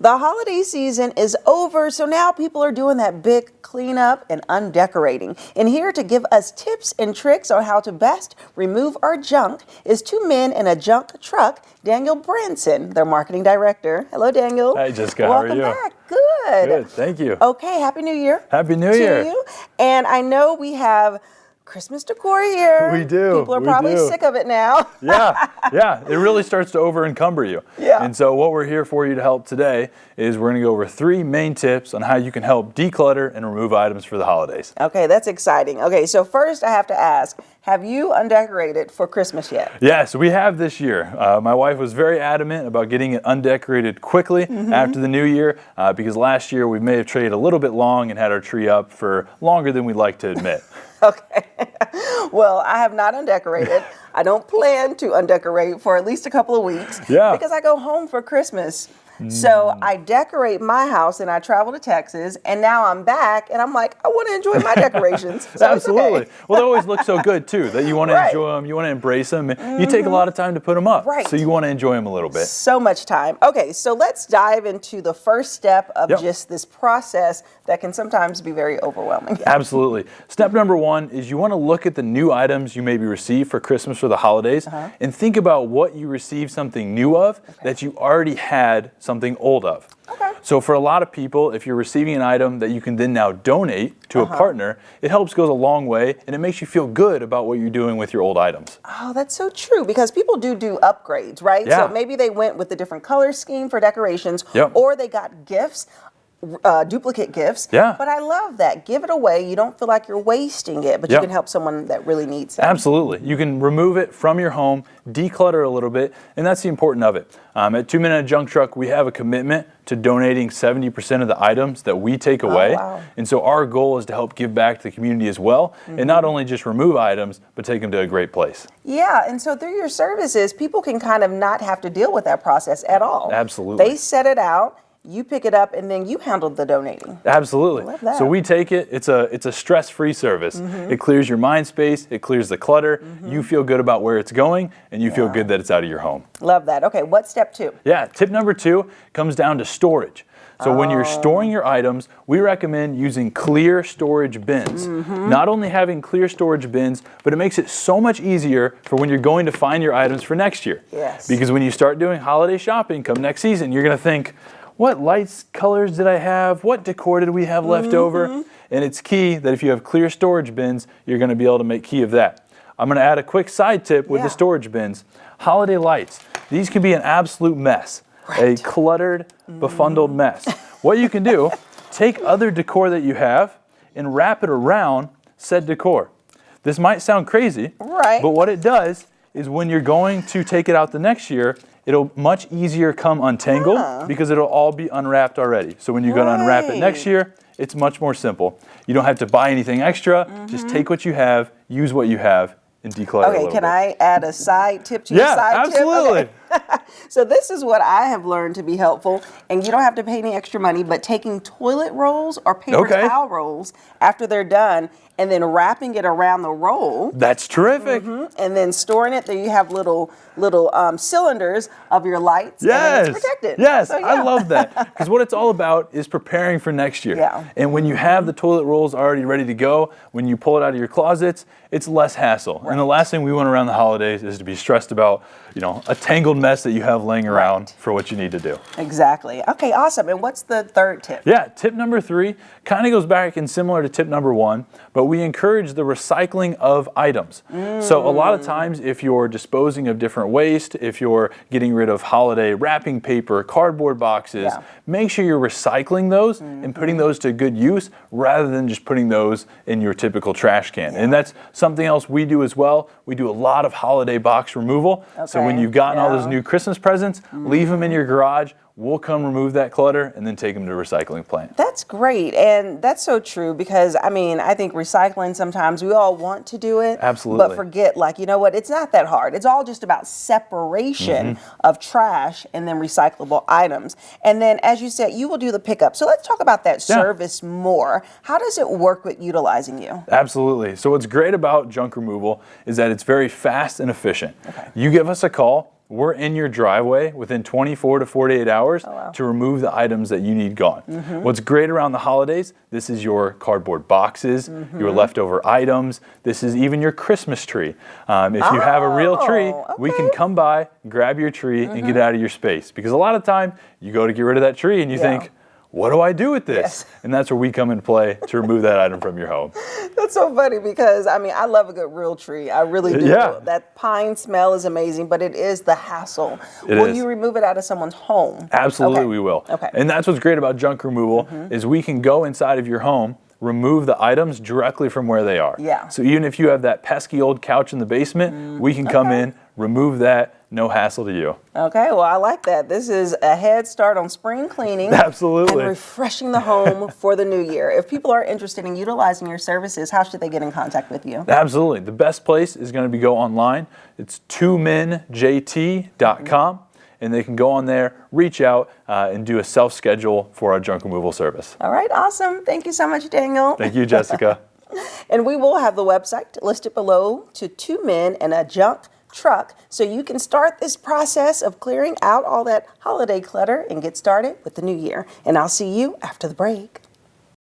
The holiday season is over, so now people are doing that big cleanup and undecorating. And here to give us tips and tricks on how to best remove our junk is two men in a junk truck, Daniel Branson, their marketing director. Hello, Daniel. Hi, Jessica. How are you? Welcome back. Good. Good. Thank you. Okay, Happy New Year. Happy New Year. To you. And I know we have Christmas decor here. We do. People are probably sick of it now. Yeah. It really starts to over-encumber you. Yeah. And so what we're here for you to help today is we're going to go over 3 main tips on how you can help declutter and remove items for the holidays. Okay, that's exciting. Okay, so first I have to ask, have you undecorated for Christmas yet? Yes, we have this year. My wife was very adamant about getting it undecorated quickly after the new year because last year we may have traded a little bit long and had our tree up for longer than we'd like to admit. Okay. Well, I have not undecorated. I don't plan to undecorate for at least a couple of weeks because I go home for Christmas. So I decorate my house and I travel to Texas, and now I'm back and I'm like, I want to enjoy my decorations. So Absolutely. It's okay. Well, they always look so good too that you want to enjoy them, you want to embrace them. You take a lot of time to put them up, so you want to enjoy them a little bit. So much time. Okay, so let's dive into the first step of just this process that can sometimes be very overwhelming. Absolutely. Step number 1 is you want to look at the new items you maybe received for Christmas or the holidays and think about what you received something new of that you already had something old of. So for a lot of people, if you're receiving an item that you can then now donate to a partner, it helps goes a long way and it makes you feel good about what you're doing with your old items. Oh, that's so true because people do upgrades, right? Yeah. So maybe they went with a different color scheme for decorations or they got gifts. Duplicate gifts. But I love that. Give it away. You don't feel like you're wasting it, but you can help someone that really needs it. Absolutely. You can remove it from your home, declutter a little bit, and that's the important of it. At 2 Men in a Junk Truck, we have a commitment to donating 70% of the items that we take away. And so our goal is to help give back to the community as well, and not only just remove items, but take them to a great place. Yeah, and so through your services, people can kind of not have to deal with that process at all. Absolutely. They set it out. You pick it up and then you handle the donating. Absolutely. Love that. So we take it. It's a stress-free service. It clears your mind space. It clears the clutter. You feel good about where it's going, and you feel good that it's out of your home. Love that. Okay, what's step 2? Yeah, tip number 2 comes down to storage. So when you're storing your items, we recommend using clear storage bins. Not only having clear storage bins, but it makes it so much easier for when you're going to find your items for next year. Because when you start doing holiday shopping come next season, you're going to think, what lights, colors did I have? What decor did we have left over? And it's key that if you have clear storage bins, you're going to be able to make key of that. I'm going to add a quick side tip with the storage bins. Holiday lights. These can be an absolute mess. A cluttered, befundled mess. What you can do, take other decor that you have and wrap it around said decor. This might sound crazy, but what it does is when you're going to take it out the next year, it'll much easier come untangled because it'll all be unwrapped already. So when you're going to unwrap it next year, it's much more simple. You don't have to buy anything extra. Just take what you have, use what you have, and declutter a little bit. Can I add a side tip to your side tip? Absolutely. Okay. So this is what I have learned to be helpful, and you don't have to pay any extra money, but taking toilet rolls or paper towel rolls after they're done and then wrapping it around the roll. That's terrific. And then storing it. There you have little cylinders of your lights. And it's protected. Yes, So, I love that. Because what it's all about is preparing for next year. And when you have the toilet rolls already ready to go, when you pull it out of your closets, it's less hassle. And the last thing we want around the holidays is to be stressed about, a tangled mess that you have laying around for what you need to do. Exactly. Okay, awesome. And what's the third tip? Yeah, tip number 3 kind of goes back and similar to tip number 1, but we encourage the recycling of items. So a lot of times if you're disposing of different waste, if you're getting rid of holiday wrapping paper, cardboard boxes, make sure you're recycling those and putting those to good use rather than just putting those in your typical trash can. And that's something else we do as well. We do a lot of holiday box removal. So when you've gotten all those new Christmas presents, leave them in your garage. We'll come remove that clutter and then take them to a recycling plant. That's great. And that's so true because, I think recycling sometimes we all want to do it. Absolutely. But forget, it's not that hard. It's all just about separation of trash and then recyclable items. And then, as you said, you will do the pickup. So let's talk about that service more. How does it work with utilizing you? Absolutely. So what's great about junk removal is that it's very fast and efficient. You give us a call. we're in your driveway within 24 to 48 hours to remove the items that you need gone. What's great around the holidays, this is your cardboard boxes, your leftover items, this is even your Christmas tree. If you have a real tree, we can come by, grab your tree, and get it out of your space. Because a lot of time, you go to get rid of that tree and you think, what do I do with this? Yes. And that's where we come into play to remove that item from your home. That's so funny because, I mean, I love a good real tree. I really do. Yeah. That pine smell is amazing, but it is the hassle. Will you remove it out of someone's home? Absolutely, we will. Okay. And that's what's great about junk removal is we can go inside of your home, remove the items directly from where they are. Yeah. So even if you have that pesky old couch in the basement, we can come in, remove that, no hassle to you. Okay, well, I like that. This is a head start on spring cleaning. Absolutely. And refreshing the home for the new year. If people are interested in utilizing your services, how should they get in contact with you? Absolutely. The best place is going to be go online. It's 2menjt.com. And they can go on there, reach out, and do a self-schedule for our junk removal service. All right, awesome. Thank you so much, Daniel. Thank you, Jessica. And we will have the website listed below to 2 men and a junk truck, so you can start this process of clearing out all that holiday clutter and get started with the new year. And I'll see you after the break.